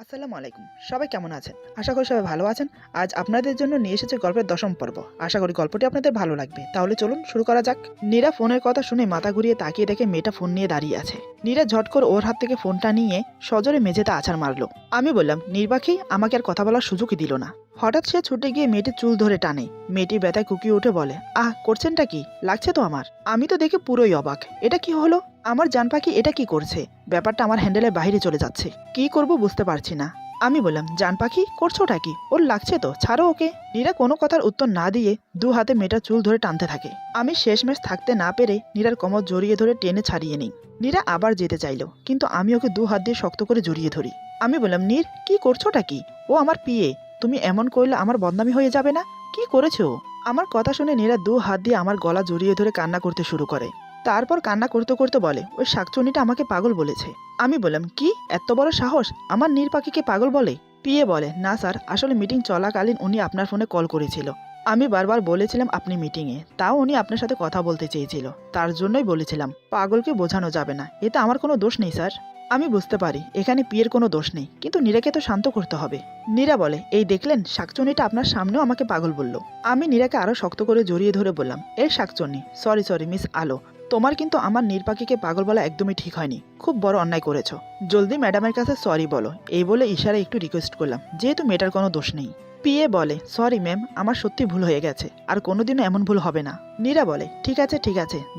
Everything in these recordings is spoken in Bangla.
আসসালামু আলাইকুম। সবাই কেমন আছেন? আশা করি সবাই ভালো আছেন। আজ আপনাদের জন্য নিয়ে এসেছি গল্পের ১০ম পর্ব। আশা করি গল্পটি আপনাদের ভালো লাগবে। তাহলে চলুন শুরু করা যাক। নীরা ফোনের কথা শুনে মাথা ঘুরিয়ে তাকিয়ে দেখে মেয়েটা ফোন নিয়ে দাঁড়িয়ে আছে। নীরা ঝট করে ওর হাত থেকে ফোনটা নিয়ে সজোরে মেঝেতে আছাড় মারলো। আমি বললাম, নির্বাকী আমাকে আর কথা বলার সুযোগই দিল না। হঠাৎ সে ছুটে গিয়ে মেয়েটির চুল ধরে টানে। মেয়েটি ব্যথায় কুকিয়ে উঠে বলে, আহ করছেনটা কি? লাগছে তো আমার। আমি তো দেখে পুরোই অবাক। এটা কি হলো? আমার জান পাখি এটা কি করছে? ব্যাপারটা আমার হ্যান্ডেলের বাইরে চলে যাচ্ছে। কি করব বুঝতে পারছি না। আমি বললাম, জান পাখি করছোটা কি? ওর লাগছে তো, ছাড়ো ওকে। নীরা কোনো কথার উত্তর না দিয়ে দু হাতে মেয়েটার চুল ধরে টানতে থাকে। আমি শেষমেশ থাকতে না পেরে নীরার কোমর জড়িয়ে ধরে টেনে ছাড়িয়ে নিই। নীরা আবার যেতে চাইলো, কিন্তু আমি ওকে দু হাত দিয়ে শক্ত করে জড়িয়ে ধরি। আমি বললাম, নীর কি করছোটা কি? ও আমার পিয়ে, তুমি এমন করলে আমার বদনামি হয়ে যাবে না? কি করেছে ও? আমার কথা শুনে নীরা দু হাত দিয়ে আমার গলা জড়িয়ে ধরে কান্না করতে শুরু করে। তারপর কান্না করতে করতে বলে, ওই শাকচুনিটা আমাকে পাগল বলেছে। আমি বললাম, কি এত বড় সাহস? আমার নীর পাখিকে পাগল বলে? পিয়ে বলে, না স্যার, আসলে মিটিং চলাকালীন উনি আপনার ফোনে কল করেছিল। আমি বারবার বলেছিলাম আপনি মিটিংয়ে, তাও উনি আপনার সাথে কথা বলতে চেয়েছিল, তার জন্যই বলেছিলাম। পাগলকে বোঝানো যাবে না, এতে আমার কোনো দোষ নেই স্যার। আমি বুঝতে পারি এখানে পিয়ের কোনো দোষ নেই, কিন্তু নীরাকে তো শান্ত করতে হবে। নীরা বলে, এই দেখলেন, শাকচুনিটা আপনার সামনেও আমাকে পাগল বলল। আমি নীরাকে আরো শক্ত করে জড়িয়ে ধরে বললাম, এই শাকচুনি, সরি মিস আলো, তোমার কিন্তু আমার নির্পাখিকে পাগল বলা একদমই ঠিক হয়নি। খুব বড় অন্যায় করেছ। জলদি ম্যাডামের কাছে সরি বলো। এই বলে ইশারায় একটু রিকোয়েস্ট করলাম, যেহেতু মেয়েটার কোনো দোষ নেই। পিএ বলে, সরি ম্যাম, আমার সত্যি ভুল হয়ে গেছে, আর কোনোদিনও এমন ভুল হবে না। নীরা বলে, ঠিক আছে,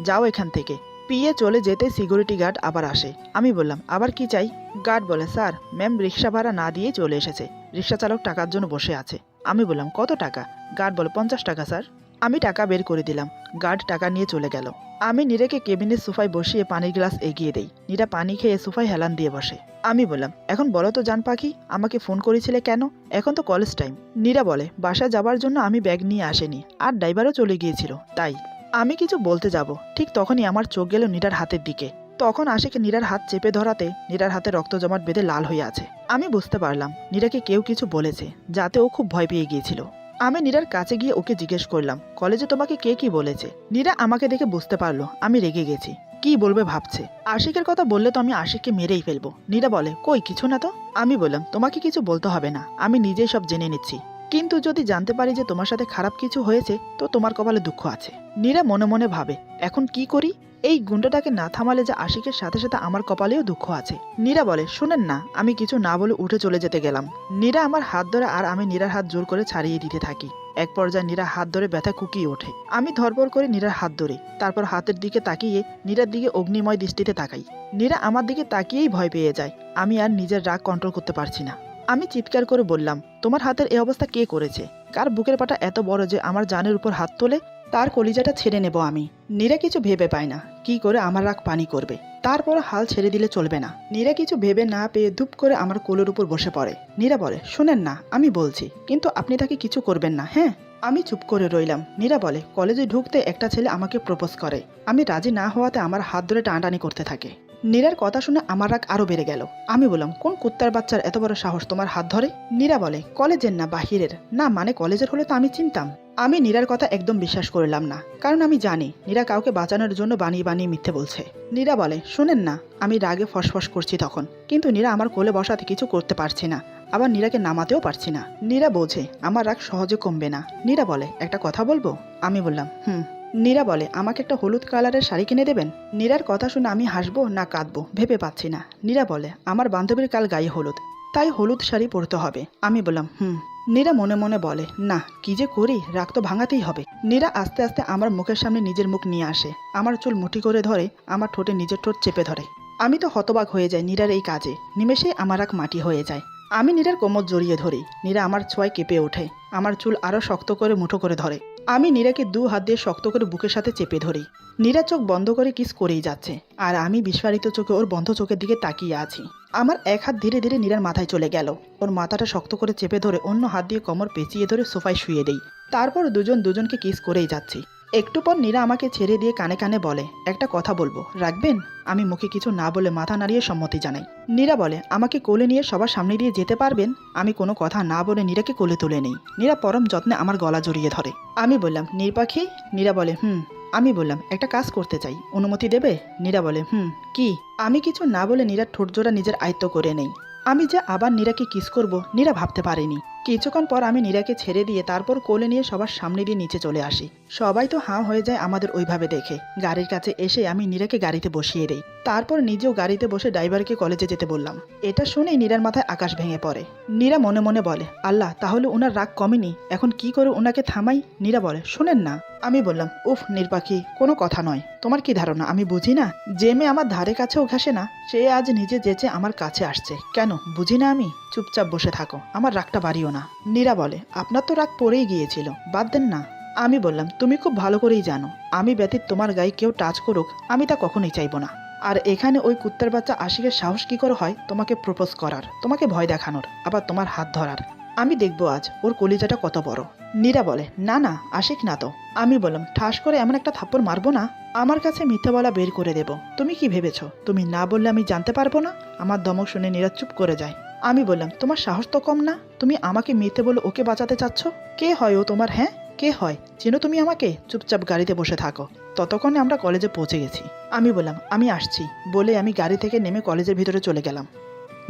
যাও এখান থেকে। পিএ চলে যেতে সিকিউরিটি গার্ড আবার আসে। আমি বললাম, আবার কি চাই? গার্ড বলে, স্যার, ম্যাম রিক্সা ভাড়া না দিয়ে চলে এসেছে। রিক্সা চালক টাকার জন্য বসে আছে। আমি বললাম, কত টাকা? গার্ড বলে, 50 টাকা স্যার। আমি টাকা বের করে দিলাম। গার্ড টাকা নিয়ে চলে গেল। আমি নীরাকে কেবিনের সোফায় বসিয়ে পানির গ্লাস এগিয়ে দেই। নীরা পানি খেয়ে সোফায় হেলান দিয়ে বসে। আমি বললাম, এখন বলো তো জান পাখি, আমাকে ফোন করেছিলে কেন? এখন তো কলেজ টাইম। নীরা বলে, বাসা যাবার জন্য আমি ব্যাগ নিয়ে আসেনি, আর ড্রাইভারও চলে গিয়েছিল, তাই। আমি কিছু বলতে যাব, ঠিক তখনই আমার চোখ গেল নীরার হাতের দিকে। তখন আশিকে নীরার হাত চেপে ধরাতে নীরার হাতে রক্ত জমাট বেঁধে লাল হয়ে আছে। আমি বুঝতে পারলাম নীরাকে কেউ কিছু বলেছে, যাতে ও খুব ভয় পেয়ে গিয়েছিল। আমি নীরার কাছে গিয়ে ওকে জিজ্ঞেস করলাম, কলেজে তোমাকে কে কি বলেছে? নীরা আমাকে দেখে বুঝতে পারলো আমি রেগে গেছি। কি বলবে ভাবছে। আশিকের কথা বললে তো আমি আশিককে মেরেই ফেলবো। নীরা বলে, কই কিছু না তো। আমি বললাম, তোমাকে কিছু বলতে হবে না, আমি নিজেই সব জেনে নিচ্ছি। কিন্তু যদি জানতে পারি যে তোমার সাথে খারাপ কিছু হয়েছে, তো তোমার কপালে দুঃখ আছে। নীরা মনে মনে ভাবে, এখন কি করি? এই গুন্ডাটাকে না থামালে যে আশিকের সাথে সাথে আমার কপালেও দুঃখ আছে। নীরা বলে, শুনেন না। আমি কিছু না বলে উঠে চলে যেতে গেলাম। নীরা আমার হাত ধরে, আর আমি নীরার হাত জোর করে ছাড়িয়ে দিতে থাকি। এক পর্যায়ে নীরা হাত ধরে ব্যথা কুকিয়ে ওঠে। আমি ধরপড় করে নীরার হাত ধরি। তারপর হাতের দিকে তাকিয়ে নীরার দিকে অগ্নিময় দৃষ্টিতে তাকাই। নীরা আমার দিকে তাকিয়েই ভয় পেয়ে যায়। আমি আর নিজের রাগ কন্ট্রোল করতে পারছি না। আমি চিৎকার করে বললাম, তোমার হাতের এই অবস্থা কে করেছে? কার বুকের পাটা এত বড় যে আমার জানের উপর হাত তোলে? তার কলিজাটা ছেড়ে নেব আমি। নীরা কিছু ভেবে পায় না কি করে আমার রাগ পানি করবে। তারপর হাল ছেড়ে দিলে চলবে না। নীরা কিছু ভেবে না পেয়ে ধুপ করে আমার কোলের উপর বসে পড়ে। নীরা বলে, শুনেন না, আমি বলছি, কিন্তু আপনি তাকে কিছু করবেন না, হ্যাঁ? আমি চুপ করে রইলাম। নীরা বলে, কলেজে ঢুকতে একটা ছেলে আমাকে প্রপোজ করে। আমি রাজি না হওয়াতে আমার হাত ধরে টানাটানি করতে থাকে। নীরার কথা শুনে আমার রাগ আরো বেড়ে গেল। আমি বললাম, কোন কুত্তার বাচ্চার এত বড় সাহস তোমার হাত ধরে? নীরা বলে, কলেজের না বাহিরের। না মানে কলেজের হলে তো আমি চিনতাম। আমি নীরার কথা একদম বিশ্বাস করলাম না, কারণ আমি জানি নীরা কাউকে বাঁচানোর জন্য বানিয়ে বানিয়ে মিথ্যে বলছে। নীরা বলে, শুনেন না। আমি রাগে ফসফস করছি তখন, কিন্তু নীরা আমার কোলে বসাতে কিছু করতে পারছি না, আবার নীরাকে নামাতেও পারছি না। নীরা বোঝে আমার রাগ সহজে কমবে না। নীরা বলে, একটা কথা বলবো? আমি বললাম, হুম। নীরা বলে, আমাকে একটা হলুদ কালারের শাড়ি কিনে দেবেন? নীরার কথা শুনে আমি হাসবো না কাঁদবো ভেবে পাচ্ছি না। নীরা বলে, আমার বান্ধবীর কাল গায়ে হলুদ, তাই হলুদ শাড়ি পরতে হবে। আমি বললাম, হুম। নীরা মনে মনে বলে, না, কি যে করি, রাগ তো ভাঙাতেই হবে। নীরা আস্তে আস্তে আমার মুখের সামনে নিজের মুখ নিয়ে আসে। আমার চুল মুঠি করে ধরে, আমার ঠোঁটে নিজের ঠোঁট চেপে ধরে। আমি তো হতবাক হয়ে যাই নীরার এই কাজে। নিমেষেই আমার রাগ মাটি হয়ে যায়। আমি নীরার কোমর জড়িয়ে ধরি। নীরা আমার ছোঁয়ায় কেঁপে ওঠে। আমার চুল আরো শক্ত করে মুঠো করে ধরে। আমি নীরাকে দু হাত দিয়ে শক্ত করে বুকের সাথে চেপে ধরি। নীরা চোখ বন্ধ করে কিস করেই যাচ্ছে, আর আমি বিস্ফারিত চোখে ওর বন্ধ চোখের দিকে তাকিয়ে আছি। আমার এক হাত ধীরে ধীরে নীরার মাথায় চলে গেল। ওর মাথাটা শক্ত করে চেপে ধরে অন্য হাত দিয়ে কোমর পেঁচিয়ে ধরে সোফায় শুয়ে দেই। তারপর দুজন দুজনকে কিস করেই যাচ্ছি। একটু পর নীরা আমাকে ছেড়ে দিয়ে কানে কানে বলে, একটা কথা বলবো, রাখবেন? আমি মুখে কিছু না বলে মাথা নাড়িয়ে সম্মতি জানাই। নীরা বলে, আমাকে কোলে নিয়ে সবার সামনে দিয়ে যেতে পারবেন? আমি কোনো কথা না বলে নীরাকে কোলে তুলে নেই। নীরা পরম যত্নে আমার গলা জড়িয়ে ধরে। আমি বললাম, নির্পাখি? নীরা বলে, হুম। আমি বললাম, একটা কাজ করতে চাই, অনুমতি দেবে? নীরা বলে, হুম। কি? আমি কিছু না বলে নীরার ঠোঁটজোড়া নিজের আয়ত্ত করে নেই। আমি যে আবার নীরাকে কিস করব নীরা ভাবতে পারেনি। কিছুক্ষণ পর আমি নীরাকে ছেড়ে দিয়ে তারপর কোলে নিয়ে সবার সামনে দিয়ে নিচে চলে আসি। সবাই তো হাঁ হয়ে যায় আমাদের ওইভাবে দেখে। গাড়ির কাছে এসে আমি নীরাকে গাড়িতে বসিয়ে দেই। তারপর নিজেও গাড়িতে বসে ড্রাইভারকে কলেজে যেতে বললাম। এটা শুনেই নীরার মাথায় আকাশ ভেঙে পড়ে। নীরা মনে মনে বলে, আল্লাহ, তাহলে ওনার রাগ কমেনি, এখন কি করে ওনাকে থামাই? নীরা বলে, শুনেন না। আমি বললাম, উফ নির্পাখি, কোনো কথা নয়। তোমার কি ধারণা আমি বুঝি না? যে মেয়ে আমার ধারে কাছেও ঘাসে না সে আজ নিজে যেচে আমার কাছে আসছে, কেন বুঝি না আমি? চুপচাপ বসে থাকো, আমার রাগটা বাড়িও না। নীরা বলে, আপনার তো রাগ পড়েই গিয়েছিল, বাদ দেন না। আমি বললাম, তুমি খুব ভালো করেই জানো আমি ব্যতীত তোমার গায়ে কেউ টাচ করুক আমি তা কখনোই চাইবো না। আর এখানে ওই কুত্তার বাচ্চা আশিকের সাহস কি করে হয় তোমাকে প্রপোজ করার, তোমাকে ভয় দেখানোর, আবার তোমার হাত ধরার? আমি দেখবো আজ ওর কলিজাটা কত বড়। নীরা বলে, না না, আশিক না তো। আমি বললাম, ঠাস করে এমন একটা থাপ্পড় মারবো না আমার কাছে মিথ্যা বলা বের করে দেব। তুমি কি ভেবেছো তুমি না বললে আমি জানতে পারবো না? আমার ধমক শুনে নীরা চুপ করে যায়। আমি বললাম, তোমার সাহস তো কম না, তুমি আমাকে মিথ্যে বলে ওকে বাঁচাতে চাচ্ছ? কে হয় ও তোমার? হ্যাঁ, কে হয়? চেনো তুমি আমাকে? চুপচাপ গাড়িতে বসে থাকো। ততক্ষণে আমরা কলেজে পৌঁছে গেছি। আমি বললাম, আমি আসছি বলে আমি গাড়ি থেকে নেমে কলেজের ভিতরে চলে গেলাম।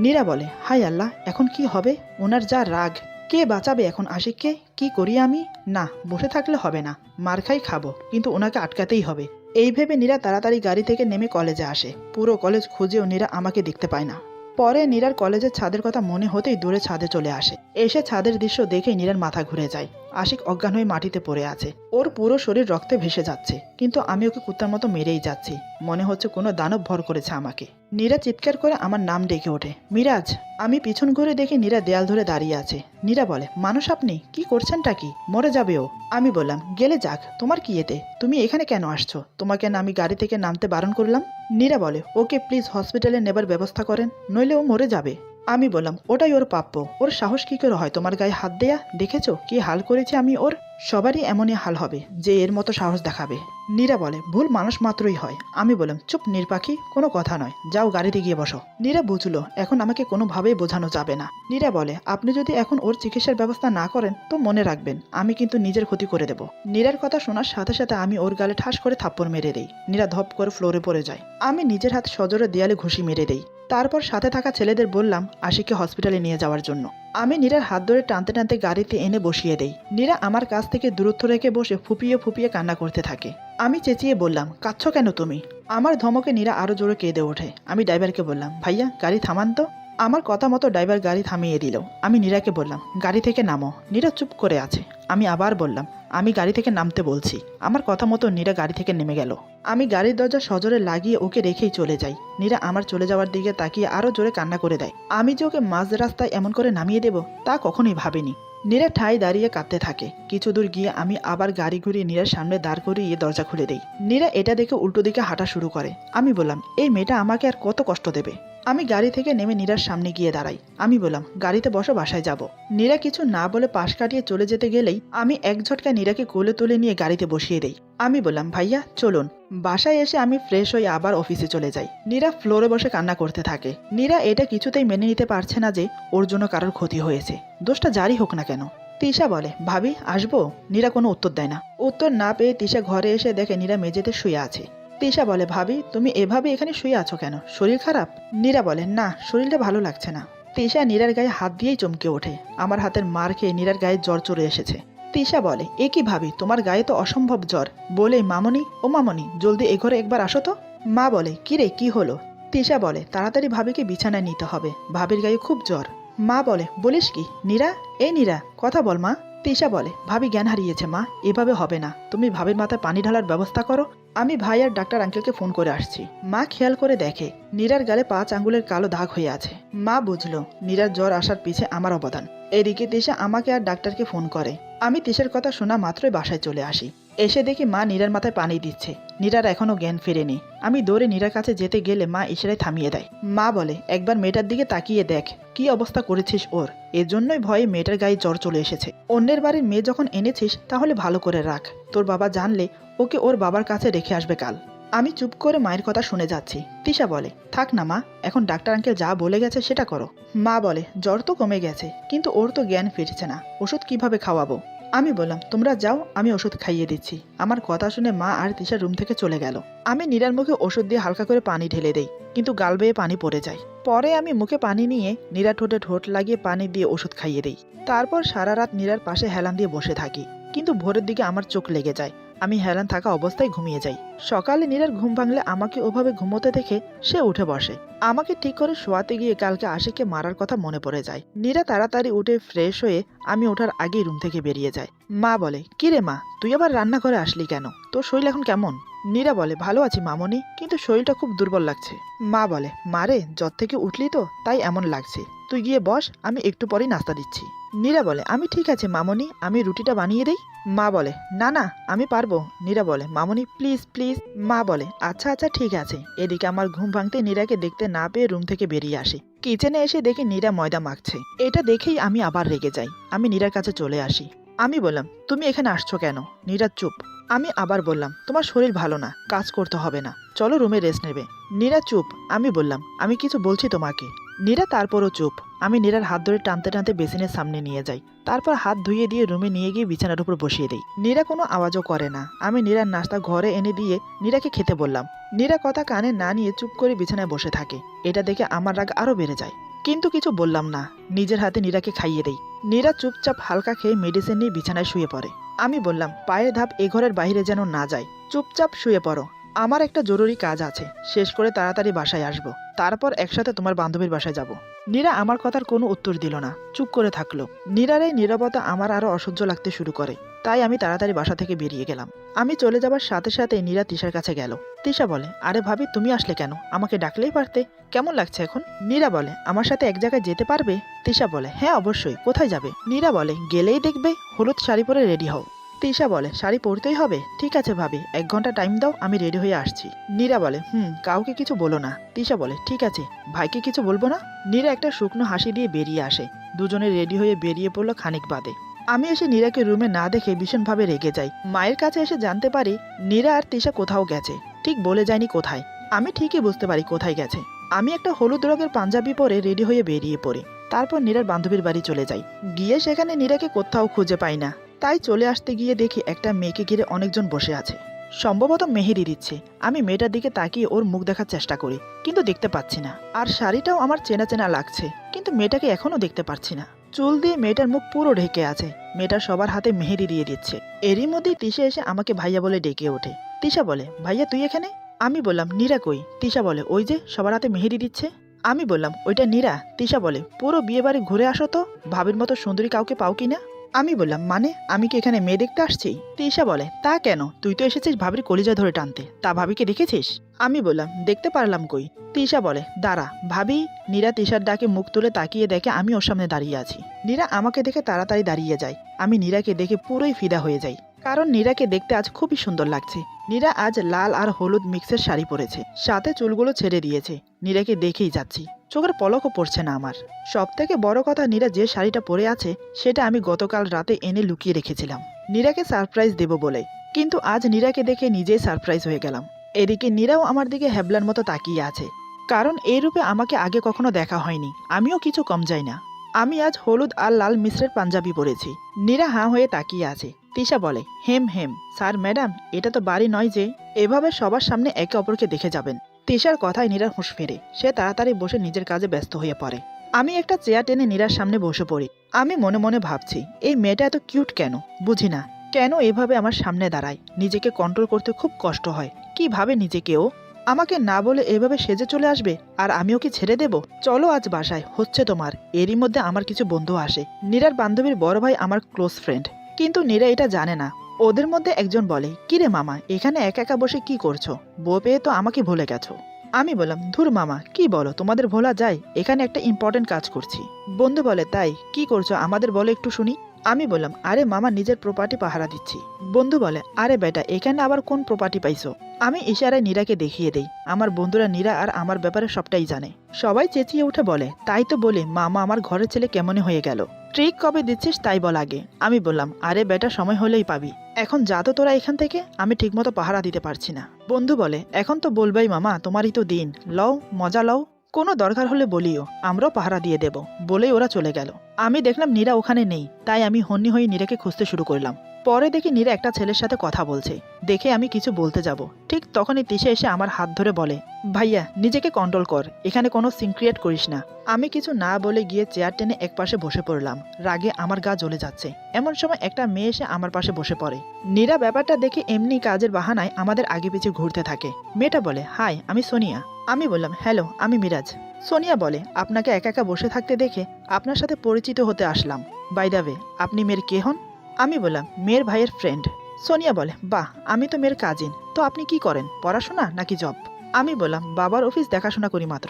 নীরা বলে, হাই আল্লাহ, এখন কি হবে? ওনার যা রাগ, কে বাঁচাবে এখন আশিককে? কি করি আমি? না, বসে থাকলে হবে না, মার খাই খাবো, কিন্তু ওনাকে আটকাতেই হবে। এই ভেবে নীরা তাড়াতাড়ি গাড়ি থেকে নেমে কলেজে আসে। পুরো কলেজ খুঁজেও নীরা আমাকে দেখতে পায় না। পরে নীরার কলেজের ছাদের কথা মনে হতেই দূরে ছাদে চলে আসে। এসে ছাদের দৃশ্য দেখেই নীরার মাথা ঘুরে যায়। আশিক অজ্ঞান হয়ে মাটিতে পড়ে আছে, ওর পুরো শরীর রক্তে ভেসে যাচ্ছে, কিন্তু আমি ওকে কুত্তার মতো মেরেই যাচ্ছি। মনে হচ্ছে কোনো দানব ভর করেছে আমাকে। নীরা চিৎকার করে আমার নাম ডেকে ওঠে, মিরাজ। আমি পিছন ঘুরে দেখি নীরা দেয়াল ধরে দাঁড়িয়ে আছে। নীরা বলে, মানুষ আপনি কি করছেনটা কি? মরে যাবে ও। আমি বললাম, গেলে যাক, তোমার কি এতে? তুমি এখানে কেন আসছো? তোমাকে না আমি গাড়ি থেকে নামতে বারণ করলাম? নীরা বলে, ওকে প্লিজ হসপিটালে নেবার ব্যবস্থা করেন, নইলে ও মরে যাবে। আমি বললাম, ওটাই ওর প্রাপ্য, ওর সাহস কি করে হয় তোমার গায়ে হাত দেয়া? দেখেছো কি হাল করেছে আমি ওর? সবারই এমনই হাল হবে যে এর মতো সাহস দেখাবে। নীরা বলে, ভুল মানুষ মাত্রই হয়। আমি বললাম, চুপ নির্পাখি, কোনো কথা নয়, যাও গাড়িতে গিয়ে বসো। নীরা বুঝলো এখন আমাকে কোনোভাবেই বোঝানো যাবে না। নীরা বলে, আপনি যদি এখন ওর চিকিৎসার ব্যবস্থা না করেন তো মনে রাখবেন আমি কিন্তু নিজের ক্ষতি করে দেব। নীরার কথা শোনার সাথে সাথে আমি ওর গালে ঠাস করে থাপ্পড় মেরে দেই। নীরা ধপ করে ফ্লোরে পড়ে যায়। আমি নিজের হাত সজোরে দেয়ালে ঘুষি মেরে দেই। তারপর সাথে থাকা ছেলেদের বললাম আশিককে হসপিটালে নিয়ে যাওয়ার জন্য। আমি নীরার হাত ধরে টানতে টানতে গাড়িতে এনে বসিয়ে দেই। নীরা আমার কাছ থেকে দূরত্ব রেখে বসে ফুপিয়ে ফুপিয়ে কান্না করতে থাকে। আমি চেঁচিয়ে বললাম, কাঁদছো কেন তুমি? আমার ধমকে নীরা আরো জোরে কেঁদে ওঠে। আমি ড্রাইভারকে বললাম, ভাইয়া গাড়ি থামান তো। আমার কথা মতো ড্রাইভার গাড়ি থামিয়ে দিল। আমি নীরাকে বললাম, গাড়ি থেকে নামো। নীরা চুপ করে আছে। আমি আবার বললাম, আমি গাড়ি থেকে নামতে বলছি। আমার কথা মতো নীরা গাড়ি থেকে নেমে গেল। আমি গাড়ির দরজা সজোরে লাগিয়ে ওকে রেখেই চলে যাই। নীরা আমার চলে যাওয়ার দিকে তাকিয়ে আরো জোরে কান্না করে দেয়। আমি যে ওকে মাঝ রাস্তায় এমন করে নামিয়ে দেব তা কখনোই ভাবিনি। নীরা ঠাই দাঁড়িয়ে কাঁদতে থাকে। কিছু দূর গিয়ে আমি আবার গাড়ি ঘুরিয়ে নীরার সামনে দাঁড় করিয়ে দরজা খুলে দেই। নীরা এটা দেখে উল্টো দিকে হাঁটা শুরু করে। আমি বললাম, এই মেয়েটা আমাকে আর কত কষ্ট দেবে? আমি গাড়ি থেকে নেমে নীরার সামনে গিয়ে দাঁড়াই। আমি বললাম, গাড়িতে বসো, বাসায় যাব। নীরা কিছু না বলে পাশ কাটিয়ে চলে যেতে গেলেই আমি এক ঝটকা নীরাকে কোলে তুলে নিয়ে গাড়িতে বসিয়ে দেই। আমি বললাম, ভাইয়া চলুন। বাসায় এসে আমি ফ্রেশ হয়ে আবার অফিসে চলে যাই। নীরা ফ্লোরে বসে কান্না করতে থাকে। নীরা এটা কিছুতেই মেনে নিতে পারছে না যে ওর জন্য কারোর ক্ষতি হয়েছে, দোষটা যারই হোক না কেন। তিশা বলে, ভাবি আসবো? নীরা কোনো উত্তর দেয় না। উত্তর না পেয়ে তিশা ঘরে এসে দেখে নীরা মেঝেতে শুয়ে আছে। তিশা বলে, ভাবি তুমি এভাবে এখানে শুয়ে আছো কেন? শরীর খারাপ? নীরা বলে, না, শরীরটা ভালো লাগছে না। তিশা নীরার গায়ে হাত দিয়েই চমকে ওঠে। আমার হাতের মার খেয়ে নীরার গায়ে জ্বর চলে এসেছে। তিশা বলে, এ কি ভাবি, তোমার গায়ে তো অসম্ভব জ্বর। বলে, মামনি, ও মামনি, জলদি এ ঘরে একবার আসো তো। মা বলে, কি রে, কি হলো? তিশা বলে, তাড়াতাড়ি ভাবিকে বিছানায় নিতে হবে, ভাবির গায়ে খুব জ্বর। মা বলে, বলিস কি? নীরা, এই নীরা, কথা বল মা। তিশা বলে, ভাবি জ্ঞান হারিয়েছে মা, এভাবে হবে না, তুমি ভাবির মাথায় পানি ঢালার ব্যবস্থা করো। আমি ভাই আর ডাক্তার আঙ্কেলকে ফোন করে আসছি। মা খেয়াল করে দেখে নীরার গালে 5 আঙ্গুলের কালো দাগ হয়ে আছে। মা বুঝলো নীরার জ্বর আসার পিছে আমার অবদান। এদিকে তিশা আমাকে আর ডাক্তারকে ফোন করে। আমি তিশার কথা শোনা মাত্রই বাসায় চলে আসি। এসে দেখি মা নীরার মাথায় পানি দিচ্ছে। নীরার এখনো জ্ঞান ফেরেনি। আমি দৌড়ে নীরার কাছে যেতে গেলে মা ইশারায় থামিয়ে দেয়। মা বলে, একবার মেয়েটার দিকে তাকিয়ে দেখ কি অবস্থা করেছিস ওর। এজন্যই ভয়ে মেয়েটার গায়ে জ্বর চলে এসেছে। অন্যের বাড়ির মেয়ে যখন এনেছিস তাহলে ভালো করে রাখ, তোর বাবা জানলে ওকে ওর বাবার কাছে রেখে আসবে কাল। আমি চুপ করে মায়ের কথা শুনে যাচ্ছি। তিশা বলে, থাক না মা, এখন ডাক্তার আঙ্কেল যা বলে গেছে সেটা করো। মা বলে, জ্বর তো কমে গেছে, কিন্তু ওর তো জ্ঞান ফিরছে না, ওষুধ কিভাবে খাওয়াবো? আমি বললাম, তোমরা যাও, আমি ওষুধ খাইয়ে দিচ্ছি। আমার কথা শুনে মা আর তিশা রুম থেকে চলে গেল। আমি নীরার মুখে ওষুধ দিয়ে হালকা করে পানি ঢেলে দেই, কিন্তু গাল বেয়ে পানি পড়ে যায়। পরে আমি মুখে পানি নিয়ে নীরা ঠোঁটে ঠোঁট লাগিয়ে পানি দিয়ে ওষুধ খাইয়ে দিই। তারপর সারা রাত নীরার পাশে হেলান দিয়ে বসে থাকি, কিন্তু ভোরের দিকে আমার চোখ লেগে যায়। আমি হেলান থাকা অবস্থায় ঘুমিয়ে যাই। সকালে নীরার ঘুম ভাঙলে আমাকে ওভাবে ঘুমোতে দেখে সে উঠে বসে। আমাকে ঠিক করে শোয়াতে গিয়ে কালকে আশিককে মারার কথা মনে পড়ে যায়। নীরা তাড়াতাড়ি উঠে ফ্রেশ হয়ে আমি ওঠার আগেই রুম থেকে বেরিয়ে যায়। মা বলে, কি রে মা, তুই আবার রান্নাঘরে আসলি কেন? তোর শরীর এখন কেমন? নীরা বলে, ভালো আছি মামনি, কিন্তু শরীরটা খুব দুর্বল লাগছে। মা বলে, মারে জ্বর থেকে উঠলি তো তাই এমন লাগছে, তুই গিয়ে বস, আমি একটু পরেই নাস্তা দিচ্ছি। নীরা বলে, আমি ঠিক আছে মামনি, আমি রুটিটা বানিয়ে দেই। মা বলে, না না আমি পারবো। নীরা বলে, মামনি প্লিজ প্লিজ। মা বলে, আচ্ছা আচ্ছা ঠিক আছে। এদিকে আমার ঘুম ভাঙতে নীরাকে দেখতে না পেয়ে রুম থেকে বেরিয়ে আসি। কিচেনে এসে দেখি নীরা ময়দা মাখছে। এটা দেখেই আমি আবার রেগে যাই। আমি নীরার কাছে চলে আসি। আমি বললাম, তুমি এখানে আসছো কেন? নীরা চুপ। আমি আবার বললাম, তোমার শরীর ভালো না, কাজ করতে হবে না, চলো রুমে রেস্ট নেবে। নীরা চুপ। আমি বললাম, আমি কিছু বলছি তোমাকে। নীরা তারপরও চুপ। আমি নীরার হাত ধরে টানতে টানতে বেসিনের সামনে নিয়ে যাই। তারপর হাত ধুইয়ে দিয়ে রুমে নিয়ে গিয়ে বিছানার উপর বসিয়ে দিই। নীরা কোনো আওয়াজও করে না। আমি নীরার নাস্তা ঘরে এনে দিয়ে নীরাকে খেতে বললাম। নীরা কথা কানে না নিয়ে চুপ করে বিছানায় বসে থাকে। এটা দেখে আমার রাগ আরো বেড়ে যায়, কিন্তু কিছু বললাম না। নিজের হাতে নীরাকে খাইয়ে দেই। নীরা চুপচাপ হালকা খেয়ে মেডিসিন নিয়ে বিছানায় শুয়ে পড়ে। আমি বললাম, পায়ের ধাপ এ ঘরের বাইরে যেন না যায়, চুপচাপ শুয়ে পড়ো। আমার একটা জরুরি কাজ আছে, শেষ করে তাড়াতাড়ি বাসায় আসবো, তারপর একসাথে তোমার বান্ধবীর বাসায় যাব। নীরা আমার কথার কোনো উত্তর দিল না, চুপ করে থাকলো। নীরার এই নীরবতা আমার আরো অসহ্য লাগতে শুরু করে। তাই আমি তাড়াতাড়ি বাসা থেকে বেরিয়ে গেলাম। আমি চলে যাবার সাথে সাথে নীরা তিশার কাছে গেল। তিশা বলে, আরে ভাবি তুমি আসলে কেন? আমাকে ডাকলেই পারতে। কেমন লাগছে এখন? নীরা বলে, আমার সাথে এক জায়গায় যেতে পারবে? তিশা বলে, হ্যাঁ অবশ্যই, কোথায় যাবে? নীরা বলে, গেলেই দেখবে হলুদ শাড়ি পরে রেডি হও। তিশা বলে, শাড়ি পরতেই হবে? ঠিক আছে ভাবি, 1 ঘন্টা টাইম দাও, আমি রেডি হয়ে আসছি। নীরা বলে, কাউকে কিছু বলো না। তিশা বলে, ঠিক আছে। ভাইকে কিছু বলবো না? নীরা একটা শুকনো হাসি দিয়ে বেরিয়ে আসে। দুজনে রেডি হয়ে বেরিয়ে পড়লো খানিক বাদে। আমি এসে নীরাকে রুমে না দেখে ভীষণভাবে রেগে যাই। মায়ের কাছে এসে জানতে পারি নীরা আর তিশা কোথাও গেছে, ঠিক বলে যায়নি কোথায়। আমি ঠিকই বুঝতে পারি কোথায় গেছে। আমি একটা হলুদ রঙের পাঞ্জাবি পরে রেডি হয়ে বেরিয়ে পড়ি। তারপর নীরার বান্ধবীর বাড়ি চলে যাই। গিয়ে সেখানে নীরাকে কোথাও খুঁজে পাই না। তাই চলে আসতে গিয়ে দেখি একটা মেয়েকে ঘিরে অনেকজন বসে আছে, সম্ভবত মেহেদি দিচ্ছে। আমি মেয়েটার দিকে তাকিয়ে ওর মুখ দেখার চেষ্টা করি, কিন্তু দেখতে পাচ্ছি না। আর শাড়িটাও আমার চেনা চেনা লাগছে, কিন্তু মেয়েটাকে এখনো দেখতে পাচ্ছি না। চুল দিয়ে মেয়েটার মুখ পুরো ঢেকে আছে। মেয়েটা সবার হাতে মেহেদি দিয়ে দিচ্ছে। এরই মধ্যে তিশা এসে আমাকে ভাইয়া বলে ডেকে ওঠে। তিশা বলে, ভাইয়া তুই এখানে? আমি বললাম, নীরা কই? তিশা বলে, ওই যে সবার হাতে মেহেদি দিচ্ছে। আমি বললাম, ওইটা নীরা? তিশা বলে, পুরো বিয়ে বাড়ি ঘুরে আসো তো, ভাবির মতো সুন্দরী কাউকে পাও কিনা? আমি বললাম, মানে আমি কি এখানে মেয়ে দেখতে আসছি? তিশা বলে, তা কেন, তুই তো এসেছিস ভাবির কলিজা ধরে টানতে, তা ভাবিকে দেখেছিস? আমি বললাম, দেখতে পারলাম কই। তিশা বলে, দাঁড়া ভাবি। নীরা তিশার ডাকে মুখ তুলে তাকিয়ে দেখে আমি ওর সামনে দাঁড়িয়ে আছি। নীরা আমাকে দেখে তাড়াতাড়ি দাঁড়িয়ে যায়। আমি নীরাকে দেখে পুরোই ফিদা হয়ে যাই, কারণ নীরাকে দেখতে আজ খুবই সুন্দর লাগছে। নীরা আজ লাল আর হলুদ মিক্সের শাড়ি পরেছে, সাথে চুলগুলো ছেড়ে দিয়েছে। নীরাকে দেখেই যাচ্ছি, চোখের পলকও পড়ছে না আমার। সব থেকে বড় কথা, নীরা যে শাড়িটা পরে আছে সেটা আমি গতকাল রাতে এনে লুকিয়ে রেখেছিলাম নীরাকে সারপ্রাইজ দেব বলে। কিন্তু আজ নীরাকে দেখে নিজেই সারপ্রাইজ হয়ে গেলাম। এদিকে নীরাও আমার দিকে হ্যাবলার মতো তাকিয়ে আছে, কারণ এই রূপে আমাকে আগে কখনো দেখা হয়নি। আমিও কিছু কম যাই না। আমি আজ হলুদ আর লাল মিশ্রের পাঞ্জাবি পরেছি। নীরা হাঁ হয়ে তাকিয়ে আছে। তিশা বলে, হেম হেম স্যার ম্যাডাম, এটা তো বাড়ি নয় যে এভাবে সবার সামনে একে অপরকে দেখে যাবেন। তিশার কথায় নীরার হুঁশ ফেরে। সে তাড়াতাড়ি বসে নিজের কাজে ব্যস্ত হয়ে পড়ে। আমি একটা চেয়ার টেনে নীরার সামনে বসে পড়ি। আমি মনে মনে ভাবছি, এই মেয়েটা এত কিউট কেন, বুঝি না। কেন এভাবে আমার সামনে দাঁড়ায়? নিজেকে কন্ট্রোল করতে খুব কষ্ট হয়। কি ভাবে নিজেকেও? আমাকে না বলে এভাবে সেজে চলে আসবে, আর আমিও কি ছেড়ে দেব? চলো আজ বাসায়, হচ্ছে তোমার। এরই মধ্যে আমার কিছু বন্ধু আসে। নীরার বান্ধবীর বড় ভাই আমার ক্লোজ ফ্রেন্ড, কিন্তু নীরা এটা জানে না। ওদের মধ্যে একজন বলে, কিরে মামা এখানে একা একা বসে কি করছো? বউ পেয়ে তো আমাকে ভুলে গেছো। আমি বললাম, ধুর মামা কি বলো, তোমাদের ভোলা যায়? এখানে একটা ইম্পর্টেন্ট কাজ করছি। বন্ধু বলে, তাই কি করছো আমাদের বলে একটু শুনি। আমি বললাম, আরে মামা নিজের প্রপার্টি পাহারা দিচ্ছি। বন্ধু বলে, আরে বেটা এখানে আবার কোন প্রপার্টি পাইছো? আমি ইশারায় নীরাকে দেখিয়ে দেই। আমার বন্ধুরা নীরা আর আমার ব্যাপারে সবটাই জানে। সবাই চেঁচিয়ে উঠে বলে, তাই তো বলে মামা আমার ঘরের ছেলে কেমনে হয়ে গেল। ট্রিক কবে দিচ্ছিস তাই বল আগে। আমি বললাম, আরে বেটা সময় হলেই পাবি, এখন যা তো তোরা এখান থেকে, আমি ঠিকমতো পাহারা দিতে পারছি না। বন্ধু বলে, এখন তো বলবেই মামা, তোমারই তো দিন, লও মজা লও, কোনো দরকার হলে বলিও, আমরাও পাহারা দিয়ে দেব। বলেই ওরা চলে গেল। আমি দেখলাম নীরা ওখানে নেই, তাই আমি হন্যি হয়ে নীরাকে খুঁজতে শুরু করলাম। পরে দেখি নীরা একটা ছেলের সাথে কথা বলছে। দেখে আমি কিছু বলতে যাব, ঠিক তখনই তিশা এসে আমার হাত ধরে বলে, ভাইয়া নিজেকে কন্ট্রোল কর, এখানে কোনো সিন ক্রিয়েট করিস না। আমি কিছু না বলে গিয়ে চেয়ার টেনে একপাশে বসে পড়লাম। রাগে আমার গা জ্বলে যাচ্ছে। এমন সময় একটা মেয়ে এসে আমার পাশে বসে পড়ে। নীরা ব্যাপারটা দেখে এমনি কাজের বাহানায় আমাদের আগে পিছে ঘুরতে থাকে। মেয়েটা বলে, হাই আমি সোনিয়া। আমি বললাম, হ্যালো আমি মিরাজ। সোনিয়া বলে, আপনাকে একা একা বসে থাকতে দেখে আপনার সাথে পরিচিত হতে আসলাম। বাই দ্য ওয়ে, আপনি মেয়ের কে হন? আমি বললাম, মেয়ের ভাইয়ের ফ্রেন্ড। সোনিয়া বলে, বাহ, আমি তো মেয়ের কাজিন। তো আপনি কি করেন, পড়াশোনা নাকি জব? আমি বললাম, বাবার অফিস দেখাশোনা করি মাত্র।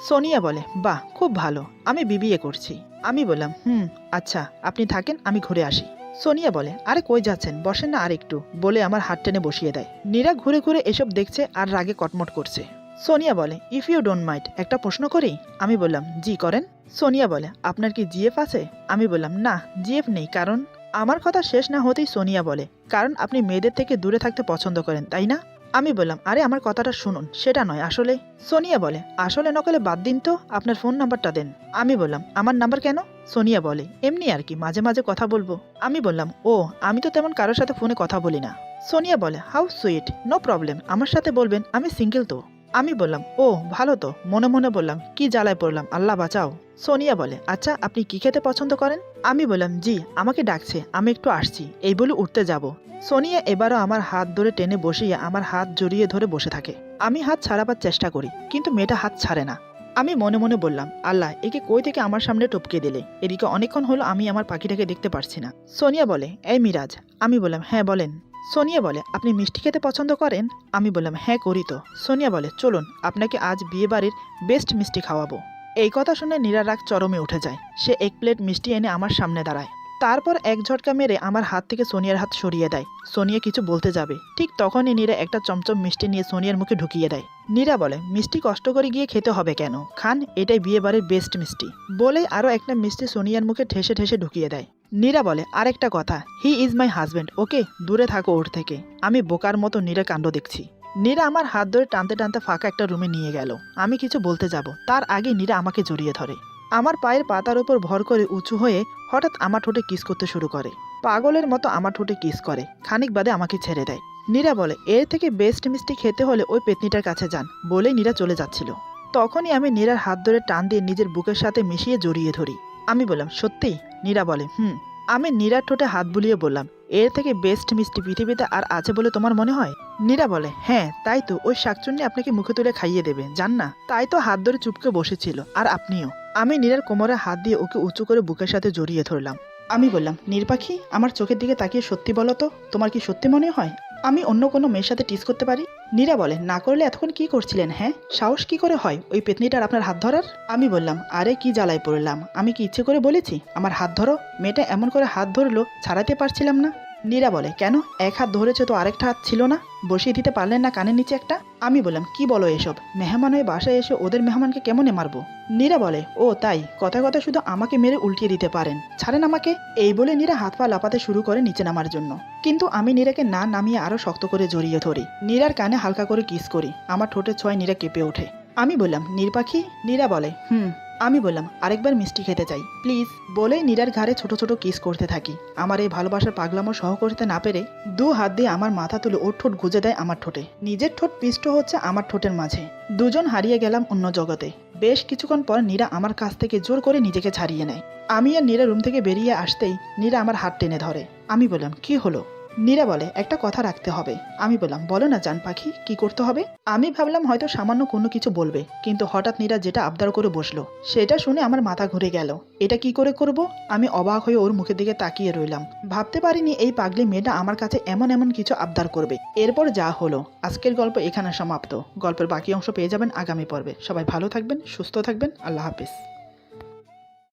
সোনিয়া বলে, বাহ খুব ভালো, আমি বিবিএ করছি। আমি বললাম, আচ্ছা আপনি থাকেন, আমি ঘুরে আসি। সোনিয়া বলে, আরে কই যাচ্ছেন, বসেন না আর একটু, বলে আমার হাত টেনে বসিয়ে দেয়। নীরা ঘুরে ঘুরে এসব দেখছে আর রাগে কটমট করছে। সোনিয়া বলে, ইফ ইউ ডোন্ট মাইন্ড একটা প্রশ্ন করি? আমি বললাম, জি করেন। সোনিয়া বলে, আপনার কি জিএফ আছে? আমি বললাম, না জিএফ নেই। কারণ? আমার কথা শেষ না হতেই সোনিয়া বলে, কারণ আপনি মেয়েদের থেকে দূরে থাকতে পছন্দ করেন, তাই না? আমি বললাম, আরে আমার কথাটা শুনুন, সেটা নয় আসলে। সোনিয়া বলে, আসলে নকলে বাদ দিন তো, আপনার ফোন নাম্বারটা দেন। আমি বললাম, আমার নাম্বার কেন? সোনিয়া বলে, এমনি আর কি, মাঝে মাঝে কথা বলবো। আমি বললাম, ও আমি তো তেমন কারোর সাথে ফোনে কথা বলি না। সোনিয়া বলে, হাউ সুইট, নো প্রবলেম, আমার সাথে বলবেন, আমি সিঙ্গেল তো। আমি বললাম, ও ভালো তো। মনে মনে বললাম, কি জ্বালায় পড়লাম, আল্লাহ বাঁচাও। সোনিয়া বলে, আচ্ছা আপনি কি খেতে পছন্দ করেন? আমি বললাম, জি আমাকে ডাকছে, আমি একটু আসছি, এই বলে উঠতে যাব। সোনিয়া এবারও আমার হাত ধরে টেনে বসিয়ে আমার হাত জড়িয়ে ধরে বসে থাকে। আমি হাত ছাড়াবার চেষ্টা করি, কিন্তু মেয়েটা হাত ছাড়ে না। আমি মনে মনে বললাম, আল্লাহ একে কই থেকে আমার সামনে টপকে দিলে, এদিকে অনেকক্ষণ হলো আমি আমার পাখিটাকে দেখতে পারছি না। সোনিয়া বলে, এই মিরাজ। আমি বললাম, হ্যাঁ বলেন। সোনিয়া বলে, আপনি মিষ্টি খেতে পছন্দ করেন? আমি বললাম, হ্যাঁ করি তো। সোনিয়া বলে, চলুন আপনাকে আজ বিয়ে বাড়ির বেস্ট মিষ্টি খাওয়াবো। এই কথা শুনে নীরার রাগ চরমে উঠে যায়। সে এক প্লেট মিষ্টি এনে আমার সামনে দাঁড়ায়। তারপর এক ঝটকা মেরে আমার হাত থেকে সোনিয়ার হাত সরিয়ে দেয়। সোনিয়া কিছু বলতে যাবে, ঠিক তখনই নীরা একটা চমচম মিষ্টি নিয়ে সোনিয়ার মুখে ঢুকিয়ে দেয়। নীরা বলে, মিষ্টি কষ্ট করে গিয়ে খেতে হবে কেন, খান, এটাই বিয়ে বাড়ির বেস্ট মিষ্টি। বলে আরও একটা মিষ্টি সোনিয়ার মুখে ঠেসে ঠেসে ঢুকিয়ে দেয়। নীরা বলে, আরেকটা কথা, হি ইজ মাই হাজব্যান্ড, ওকে দূরে থাকো ওর থেকে। আমি বোকার মতো নীরা কাণ্ড দেখছি। নীরা আমার হাত ধরে টানতে টানতে ফাঁকা একটা রুমে নিয়ে গেল। আমি কিছু বলতে যাব, তার আগে নীরা আমাকে জড়িয়ে ধরে। আমার পায়ের পাতার উপর ভর করে উঁচু হয়ে হঠাৎ আমার ঠোঁটে কিস করতে শুরু করে। পাগলের মতো আমার ঠোঁটে কিস করে, খানিক বাদে আমাকে ছেড়ে দেয়। নীরা বলে, এর থেকে বেস্ট মিষ্টি খেতে হলে ওই পেতনিটার কাছে যান, বলেই নীরা চলে যাচ্ছিল। তখনই আমি নীরার হাত ধরে টান দিয়ে নিজের বুকের সাথে মিশিয়ে জড়িয়ে ধরি। আমি বললাম, সত্যি? নীরা বলে, আমি নীরার ঠোঁটে হাত বুলিয়ে বললাম, এর থেকে বেস্ট মিষ্টি পৃথিবীতে আর আছে বলে তোমার মনে হয়? নীরা বলে, হ্যাঁ তাই তো, ওই শাকচুন্নি আপনাকে মুখে তুলে খাইয়ে দেবে, জান না? তাই তো হাত ধরে চুপকে বসেছিল, আর আপনিও। আমি নীরার কোমরে হাত দিয়ে ওকে উঁচু করে বুকের সাথে জড়িয়ে ধরলাম। আমি বললাম, নীর পাখি, আমার চোখের দিকে তাকিয়ে সত্যি বলো তো, তোমার কি সত্যি মনে হয় আমি অন্য কোনো মেয়ের সাথে টিস করতে পারি? নীরা বলে, না করলে এতক্ষণ কি করছিলেন? হ্যাঁ, সাহস কি করে হয় ওই পেতনিটার আপনার হাত ধরার? আমি বললাম, আরে কি জ্বালায় পড়লাম, আমি কি ইচ্ছে করে বলেছি আমার হাত ধরো? মেয়েটা এমন করে হাত ধরলো, ছাড়াতে পারছিলাম না। নীরা বলে, কেন, এক হাত ধরেছে তো আরেকটা হাত ছিল না? বসিয়ে দিতে পারলেন না কানের নিচে একটা? আমি বললাম, কি বলো এসব, মেহমান হয়ে বাসায় এসে ওদের মেহমানকে কেমনে মারবো? নীরা বলে, ও তাই, কথা কথা শুধু আমাকে মেরে উল্টিয়ে দিতে পারেন, ছাড়েন আমাকে। এই বলে নীরা হাত পা লাপাতে শুরু করে নিচে নামার জন্য, কিন্তু আমি নীরাকে না নামিয়ে আরো শক্ত করে জড়িয়ে ধরি। নীরার কানে হালকা করে কিস করি, আমার ঠোঁটের ছোঁয়ায় নীরা কেঁপে ওঠে। আমি বললাম, নীর পাখি? নীরা বলে, আমি বললাম, আরেকবার মিষ্টি খেতে চাই প্লিজ, বলেই নীরার ঘাড়ে ছোট ছোট কিস করতে থাকি। আমার এই ভালোবাসার পাগলামো সহ করতে না পেরে দু হাত দিয়ে আমার মাথা তুলে ওর ঠোঁট গুজে দেয় আমার ঠোঁটে। নিজের ঠোঁট পিষ্ট হচ্ছে আমার ঠোঁটের মাঝে। দুজন হারিয়ে গেলাম অন্য জগতে। বেশ কিছুক্ষণ পর নীরা আমার কাছ থেকে জোর করে নিজেকে ছাড়িয়ে নেয়। আমি আর নীরা রুম থেকে বেরিয়ে আসতেই নীরা আমার হাত টেনে ধরে। আমি বললাম, কি হলো? নীরা বলে, একটা কথা রাখতে হবে। আমি বললাম, বলো না জান পাখি, কি করতে হবে? আমি ভাবলাম হয়তো সামান্য কোনো কিছু বলবে, কিন্তু হঠাৎ নীরা যেটা আবদার করে বসলো, সেটা শুনে আমার মাথা ঘুরে গেল। এটা কি করে করব? আমি অবাক হয়ে ওর মুখের দিকে তাকিয়ে রইলাম। ভাবতে পারিনি এই পাগলি মেয়েটা আমার কাছে এমন এমন কিছু আবদার করবে। এরপর যা হলো। আজকের গল্প এখানে সমাপ্ত। গল্পের বাকি অংশ পেয়ে যাবেন আগামী পর্বে। সবাই ভালো থাকবেন, সুস্থ থাকবেন, আল্লাহ হাফিজ।